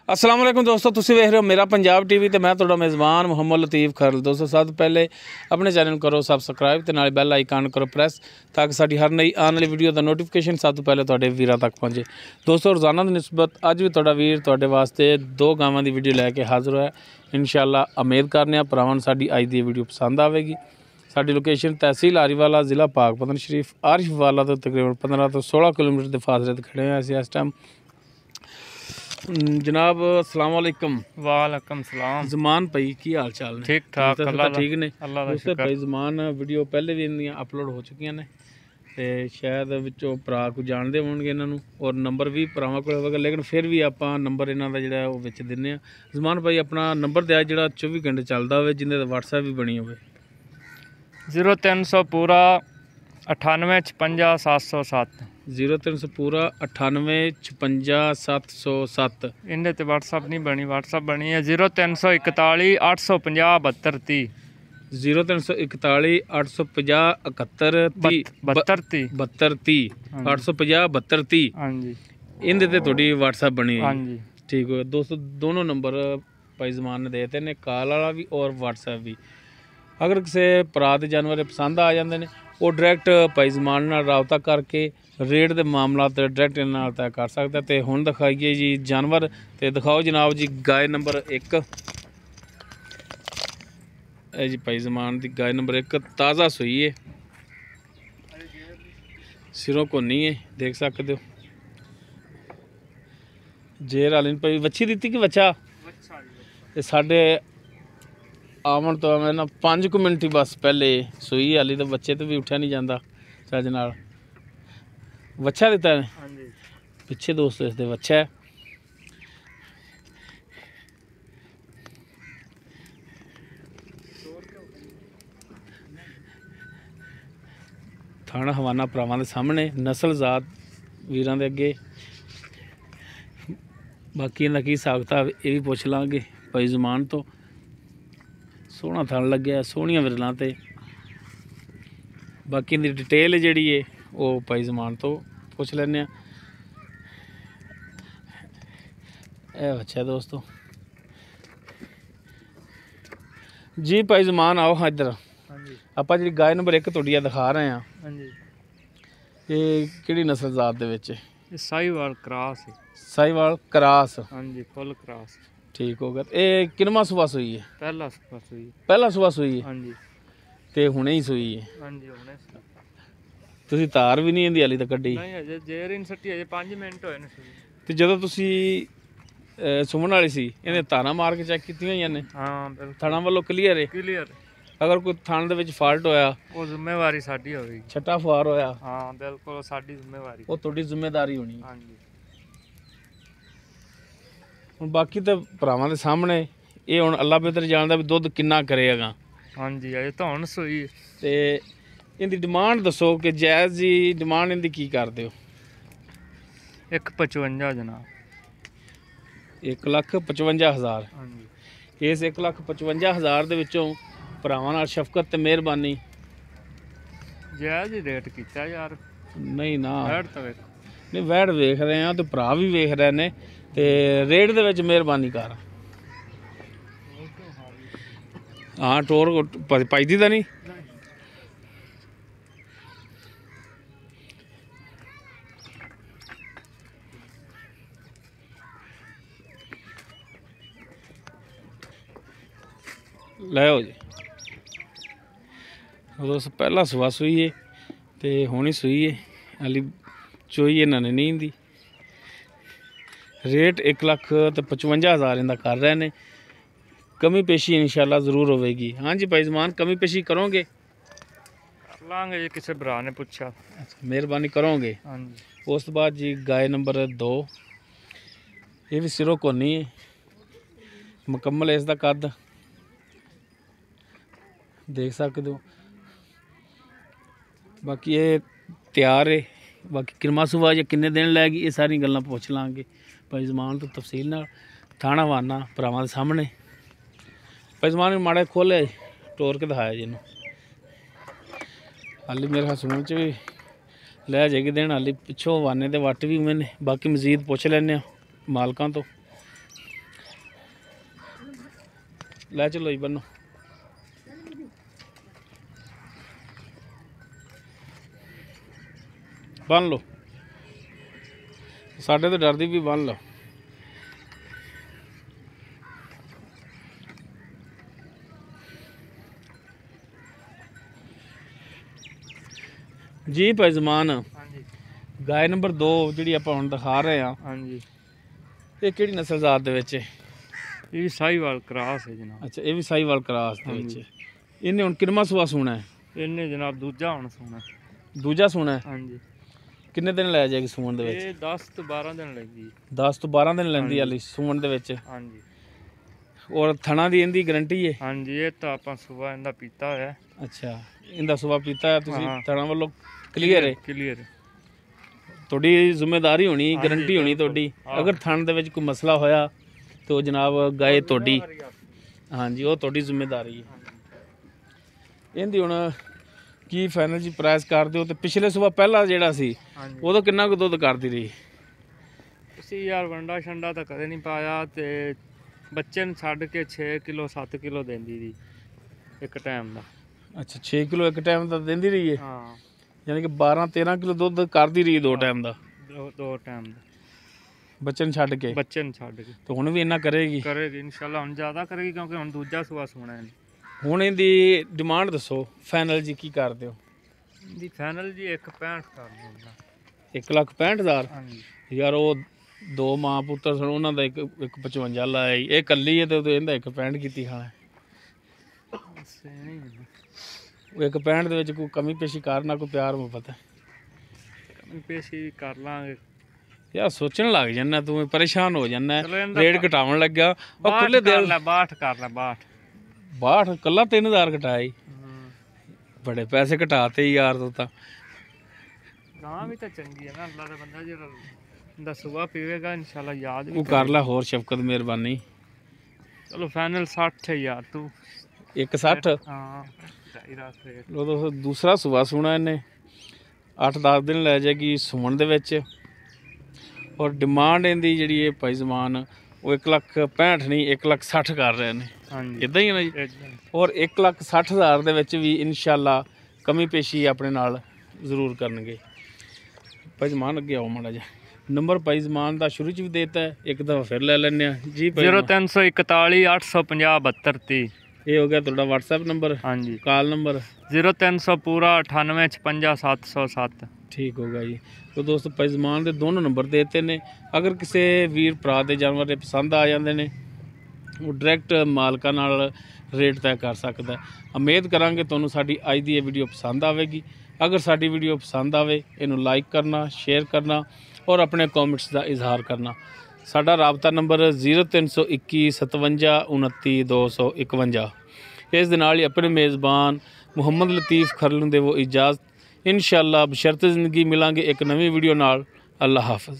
अस्सलाम वालेकुम दोस्तों, तुसीं वेख रहे हो मेरा पंजाब टीवी ते मैं तुहाडा मेज़बान मुहम्मद लतीफ़ खरल। दोस्तों सब तो पहले अपने चैनल करो सबसक्राइब ते नाल बैल आइकन करो प्रेस ताकि साडी हर नई आने वाली वीडियो का नोटिफिकेशन सब तो पहले तुहाडे वीरां तक पहुँचे। दोस्तों रोज़ाना की निस्बत अज भी तुहाडा वीर तुहाडे वास्ते दो गावां की वीडियो लैके हाज़र होया। इंशाअल्लाह उम्मीद करने भरावां नूं साडी अज दी वीडियो पसंद आवेगी। साडी लोकेशन तहसील आरीवाला ज़िला पाकपतन शरीफ आरिफवाला तो तकरीबन 15 तो 16 किलोमीटर के फासले ते खड़े हैं इस टाइम। जनाब अस्सलाम वालेकुम। वालेकुम सलाम। ज़मान भाई की हाल चाल ने? ठीक ठाक अल्लाह ठीक ने। अल्लाह दा उससे भाई ज़मान वीडियो पहले भी इन्दियां अपलोड हो चुकी ने ते शायद विचों भरा को जानते होणगे इन्हां नूं और नंबर भी भरावां कोल होवेगा, लेकिन फिर भी आपां नंबर इन्हां दा जिहड़ा ओह विच दिंदे आ। ज़मान भाई अपना नंबर दिया जिहड़ा 24 घंटे चलदा होवे, जिंदे ते WhatsApp भी बनी होवे। 0300 पूरा 98 56 707 0300 पूरा 98 56 707। इन्हें ते WhatsApp नहीं बनी, WhatsApp बनी है 0341 850 72 30 0341 850 71 30 72 30 850 72 30। हाँ जी इनदे ते थोड़ी WhatsApp बनी हाँ है। जी ठीक हो दोस्तों, दोनों नंबर भाई ज़मान ने देते हैं, कॉल वाला भी और WhatsApp भी। अगर किसी भरा के जानवर पसंद आ जाते हैं वो डायरैक्ट भाई ज़मान नाल राबता करके रेट के मामला डायरैक्ट इन्हां नाल तय कर सकता। तो हुण दिखाइए जी जानवर, तो दिखाओ जनाब जी गाय नंबर 1 जी भाई ज़मान की गाय नंबर 1 ताज़ा सूई है, सिरों कोनी है, देख सकते हो। जेर वाली भाई वच्छी दी कि बच्चा ते साढ़े आवन तो ना 5 मिनट ही बस पहले सूई हाली, तो बच्चे तो भी उठा नहीं जाता चज नाल। वच्छा दिता है हाँ जी पिछे दोस्तों, इसके वच्छा है। थाना हवाना भरावां दे सामने, नस्ल जात वीरां दे अगे। बाकी इन्हां की साखता ये भी पुछ लांगे भाई ज़मान तो। सोहना थन लग्या, सोहनियां विरलां ते। बाकी इनकी डिटेल जिहड़ी है वो भाई ज़मान तो पुछ लैने। अच्छा दोस्तों जी भाई ज़मान आओ हाँ इधर। हाँ जी आप जी गाय नंबर 1 तुहाडी दिखा रहे हैं, हाँ जी ये किहड़ी नस्ल जात दे विच? ये साहिवाल क्रॉस है। साहिवाल क्रॉस। हाँ जी फुल क्रॉस। ठीक हो गया। ये किनवा सुबह सूई है? पहला सुबह सुई। पहला सुबह सूई है हाँ जी ते हुणे ही सूई है। हाँ जी हुणे सुई। तुसीं तार भी नहीं इहदी हाली तक कड्ढी? नहीं अजे जेर इन सट्टी अजे 5 मिनट होए ने सुई। ते जदों तुसीं सुमन वाली सी इहने तारां मार के चैक कीतियां होईयां ने? हाँ बिल्कुल थाना वालों क्लीयर है? क्लीयर। अगर कोई थाने दे विच फाल्ट होया, वो जिम्मेवारी साडी होगी। छट्टा फुआर होया, हाँ बिल्कुल साडी जिम्मेवारी। वो तुहाडी जिम्मेदारी होनी। हाँ जी हुण बाकी तो भरावां दे सामने ये हुण अल्लाह बेहतर जानदा भी दुध किन्ना करेगा। हाँ जी अजे तो हुण सूई। ते इनदी डिमांड दसो कि जायज़ जी डिमांड इनदी की करदे हो? 155 जनाब। 1,55,000। हाँ जी इस 1,55,000 दे विचों भरावां नाल शफकत ते मेहरबानी जायज़ ही रेट कीता यार। नहीं ना, बैठ तो वेखो। नहीं वैड़ वेख रहे हैं तो भरा भी वेख रहे ने, ते रेट दे विच मेहरबानी कर। हाँ टोर पाईदी तो नहीं? लो जी दोस्त पहला सुबह सूई है तो हुणी सूई है, हाली चोई इन्होंने नहीं इंदी। रेट 1,55,000 इनका कर रहे हैं। कमी पेशी इंशाल्लाह ज़रूर होगी। हाँ जी भाई ज़मान कमी पेशी करोगे? लांगे जी किसी भरा ने पूछा। अच्छा मेहरबानी करोगे। हाँ जी उस तो बाद जी गाय नंबर 2, ये भी सिरों कोनी है, मुकम्मल इसका कद देख सकते हो। बाकी ये तैयार है, बाकी किरमा सुबह या किन्ने दिन लैगी ये सारी गल्लां पुछ लांगे भाई ज़मान तो तफसील नाल। थाना वाना भरावां दे सामने। भाई ज़मान माड़ा खोले टोर के दिखाया जी इन्हूं। हाली मेरे हसून च भी लै जाएगी दिन, हाली पिछों वाने दे वट भी उमें ने। बाकी मजीद पुछ लैने मालकां तो। ਲੈ ਚਲੋ ਜੀ ਬੰਨੋ। ਬੰਨ ਲਓ, ਸਾਡੇ ਤੋਂ ਡਰਦੀ ਵੀ ਬੰਨ ਲਓ। ਜੀ ਭਾਈ ਜ਼ਮਾਨ, ਹਾਂਜੀ ਗਾय ਨੰਬਰ 2 ਜਿਹੜੀ ਆਪਾਂ ਹੁਣ ਦਿਖਾ ਰਹੇ ਆ, ਹਾਂਜੀ ਇਹ ਕਿਹੜੀ ਨਸਲ ਜ਼ਾਤ ਦੇ ਵਿੱਚ ਹੈ? ਇਹ ਵੀ ਸਾਹੀਵਾਲ ਕ੍ਰਾਸ ਹੈ ਜਨਾਬ। ਅੱਛਾ, ਇਹ ਵੀ ਸਾਹੀਵਾਲ ਕਰਾਸ ਦੇ ਵਿੱਚ। ਇਹਨੇ ਹੁਣ ਕਿੰਨਵਾਂ ਸੂਆ ਸੂਣਾ ਹੈ? ਇਹਨੇ ਜਨਾਬ ਦੂਜਾ ਹੁਣ ਸੋਣਾ। ਦੂਜਾ ਸੂਣਾ ਹੈ। ਹਾਂਜੀ ਕਿੰਨੇ ਦਿਨ ਲੈ ਜਾਏਗੀ ਸੂਣ ਦੇ ਵਿੱਚ? ਇਹ 10 ਤੋਂ 12 ਦਿਨ ਲੱਗੀ। 10 ਤੋਂ 12 ਦਿਨ ਲੈਂਦੀ ਹਾਲੀ ਸੂਣ ਦੇ ਵਿੱਚ। ਹਾਂਜੀ ਔਰ ਥਣਾ ਦੀ ਇਹਦੀ ਗਰੰਟੀ ਹੈ? ਹਾਂਜੀ ਇਹ ਤਾਂ ਆਪਾਂ ਸੁਬਾ ਇਹਦਾ ਪੀਤਾ ਹੋਇਆ। ਅੱਛਾ, ਇਹਦਾ ਸੁਭਾਅ ਪੀਤਾ ਹੈ ਤੁਸੀਂ? ਹਾਂ। ਥਣਾ ਵੱਲੋਂ ਕਲੀਅਰ ਹੈ? ਕਲੀਅਰ। ਤੁਹਾਡੀ ਜ਼ਿੰਮੇਵਾਰੀ ਹੋਣੀ, ਹਾਂਜੀ, ਗਰੰਟੀ ਹੋਣੀ ਬਿਲਕੁਲ। ਤੁਹਾਡੀ। ਹਾਂ। ਅਗਰ ਥਣ ਦੇ ਵਿੱਚ ਕੋਈ ਮਸਲਾ ਹੋਇਆ ਤਾਂ ਉਹ ਜਨਾਬ ਗਾਏ ਤੁਹਾਡੀ। ਹਾਂਜੀ, ਉਹ ਤੁਹਾਡੀ ਜ਼ਿੰਮੇਵਾਰੀ ਹੈ। ਇਹਦੀ ਹੁਣ ਕੀ ਫਾਈਨਲ ਜੀ ਪ੍ਰਾਈਸ ਕਰਦੇ ਹੋ? ਤੇ ਪਿਛਲੇ ਸੂਬਾ ਪਹਿਲਾ ਜਿਹੜਾ ਸੀ ਹਾਂਜੀ ਉਦੋਂ ਕਿੰਨਾ ਕੁ ਦੁੱਧ ਕਰਦੀ ਰਹੀ? ਅਸੀਂ ਯਾਰ ਵੰਡਾ ਛੰਡਾ ਤਾਂ ਕਦੇ ਨਹੀਂ ਪਾਇਆ, ਤੇ ਬੱਚੇ ਨੂੰ ਛੱਡ ਕੇ 6 ਕਿਲੋ 7 ਕਿਲੋ ਦਿੰਦੀ ਸੀ ਇੱਕ ਟਾਈਮ ਦਾ। ਅੱਛਾ, 6 ਕਿਲੋ ਇੱਕ ਟਾਈਮ ਦਾ ਦਿੰਦੀ ਰਹੀ ਹੈ? ਹਾਂ ਯਾਨੀ ਕਿ 12-13 ਕਿਲੋ ਦੁੱਧ ਕਰਦੀ ਰਹੀ ਦੋ ਟਾਈਮ ਦਾ, ਦੋ ਟਾਈਮ ਦਾ ਬੱਚੇ ਨੂੰ ਛੱਡ ਕੇ। ਬੱਚੇ ਨੂੰ ਛੱਡ ਕੇ ਤੇ ਹੁਣ ਵੀ ਇੰਨਾ ਕਰੇਗੀ? ਕਰੇਗੀ ਇਨਸ਼ਾਅੱਲਾ। ਹੁਣ ਜ਼ਿਆਦਾ ਕਰੇਗੀ ਕਿਉਂਕਿ ਹੁਣ ਦੂਜਾ ਸੂਆ ਸੋਣਾ ਹੈ। ਹੁਣ ਇਹਦੀ ਡਿਮਾਂਡ ਦੱਸੋ ਫਾਈਨਲ ਜੀ, ਕੀ ਕਰਦੇ ਹੋ? ਦੀ ਫਾਈਨਲ ਜੀ 1.65 ਕਰ ਦਿੰਦਾ। 1,65,000? ਹਾਂਜੀ ਯਾਰ ਉਹ ਦੋ ਮਾਂ ਪੁੱਤਰ ਸਨ, ਉਹਨਾਂ ਦਾ 1,55 ਲਾਇਆ ਜੀ। ਇਹ ਕੱਲੀ ਹੈ ਤੇ ਇਹਦਾ 1.65 ਕੀਤੀ ਖਾਣਾ। ਉਹ 1.65 ਦੇ ਵਿੱਚ ਕੋਈ ਕਮੀ ਪੇਸ਼ੀ ਕਰਨਾ, ਕੋਈ ਪਿਆਰ ਮੁਹੱਬਤ ਹੈ? ਕਮੀ ਪੇਸ਼ੀ ਕਰ ਲਾਂਗੇ ਯਾਰ ਸੋਚਣ ਲੱਗ ਜਾਂਦਾ ਤੂੰ, ਪਰੇਸ਼ਾਨ ਹੋ ਜਾਂਦਾ। ਚਲੋ ਇਹਦਾ ਰੇਟ ਘਟਾਉਣ ਲੱਗਾ ਉਹ ਖੁੱਲੇ ਦਿਲ। 62 ਕਰ ਲੈ 62। 62 ਕੱਲਾ 3,000 ਘਟਾਇਆ ਜੀ। ਬੜੇ ਪੈਸੇ ਘਟਾਤੇ ਯਾਰ ਤੂੰ ਤਾਂ। ਗਾਂ ਵੀ ਤਾਂ ਚੰਗੀ ਹੈ ਨਾ, ਅੱਲਾ ਦਾ ਬੰਦਾ ਜਿਹੜਾ ਦਾ ਸੁਬਾ ਪੀਵੇਗਾ ਇਨਸ਼ਾਅੱਲਾ ਯਾਦ ਵੀ ਉਹ ਕਰ ਲੈ ਹੋਰ ਸ਼ਫਕਤ ਮਿਹਰਬਾਨੀ। ਚਲੋ ਫਾਈਨਲ 60 ਹੈ ਯਾਰ ਤੂੰ। 1,60? ਹਾਂ ਚਾਹੀਦਾ ਰੇਟ। ਉਹ ਤਾਂ ਦੂਸਰਾ ਸੁਬਾ ਸੂਣਾ ਇਹਨੇ, 8-10 ਦਿਨ ਲੈ ਜਾਏਗੀ ਸੂਣ ਦੇ ਵਿੱਚ। ਔਰ ਡਿਮਾਂਡ ਇਹਦੀ ਜਿਹੜੀ ਹੈ ਭਾਈ ਜ਼ਮਾਨ, ਉਹ 1,65,000 ਨਹੀਂ 1,60,000 ਕਰ ਰਹੇ ਨੇ। ਹਾਂਜੀ ਇਦਾਂ ਹੀ ਹੈ ਨਾ ਜੀ? ਏਦਾਂ ਹੀ। ਔਰ 1,60,000 ਦੇ ਵਿੱਚ ਵੀ ਇਨਸ਼ਾਅੱਲਾ ਕਮੀ ਪੇਸ਼ੀ ਆਪਣੇ ਨਾਲ ਜ਼ਰੂਰ ਕਰਨਗੇ। ਭਾਈ ਜ਼ਮਾਨ ਅੱਗੇ ਆਓ ਮਾੜਾ ਜਿਹਾ। ਨੰਬਰ ਭਾਈ ਜ਼ਮਾਨ ਦਾ ਸ਼ੁਰੂ 'ਚ ਵੀ ਦੇਤਾ ਹੈ, ਇੱਕ ਦਫਾ ਫਿਰ ਲੈ ਲੈਂਦੇ ਹਾਂ ਜੀ। 0341 850 72 30। ਇਹ ਹੋ ਗਿਆ ਤੁਹਾਡਾ WhatsApp ਨੰਬਰ? ਹਾਂਜੀ। Call number? 0300 ਪੂਰਾ 98 56 707। ਠੀਕ ਹੋਗਾ ਜੀ। तो दोस्तों भाई ज़मान के दोनों नंबर देते ने। अगर किसी वीर भरा के जानवर पसंद आ जाते हैं वो डायरैक्ट मालका नाल रेट तय कर सकता है। उम्मीद करांगे तुहानूं साडी अज दी वीडियो पसंद आएगी। अगर साडी वीडियो पसंद आए इनू लाइक करना, शेयर करना और अपने कॉमेंट्स का इजहार करना। साडा राबता नंबर 0321 57 29 251। इस दे नाल ही अपने मेज़बान मुहम्मद लतीफ़ खरलू दे वो इजाज़त। इंशाअल्लाह बशर्ते ज़िंदगी मिलांगे एक नवी वीडियो नाल। अल्लाह हाफ़िज़।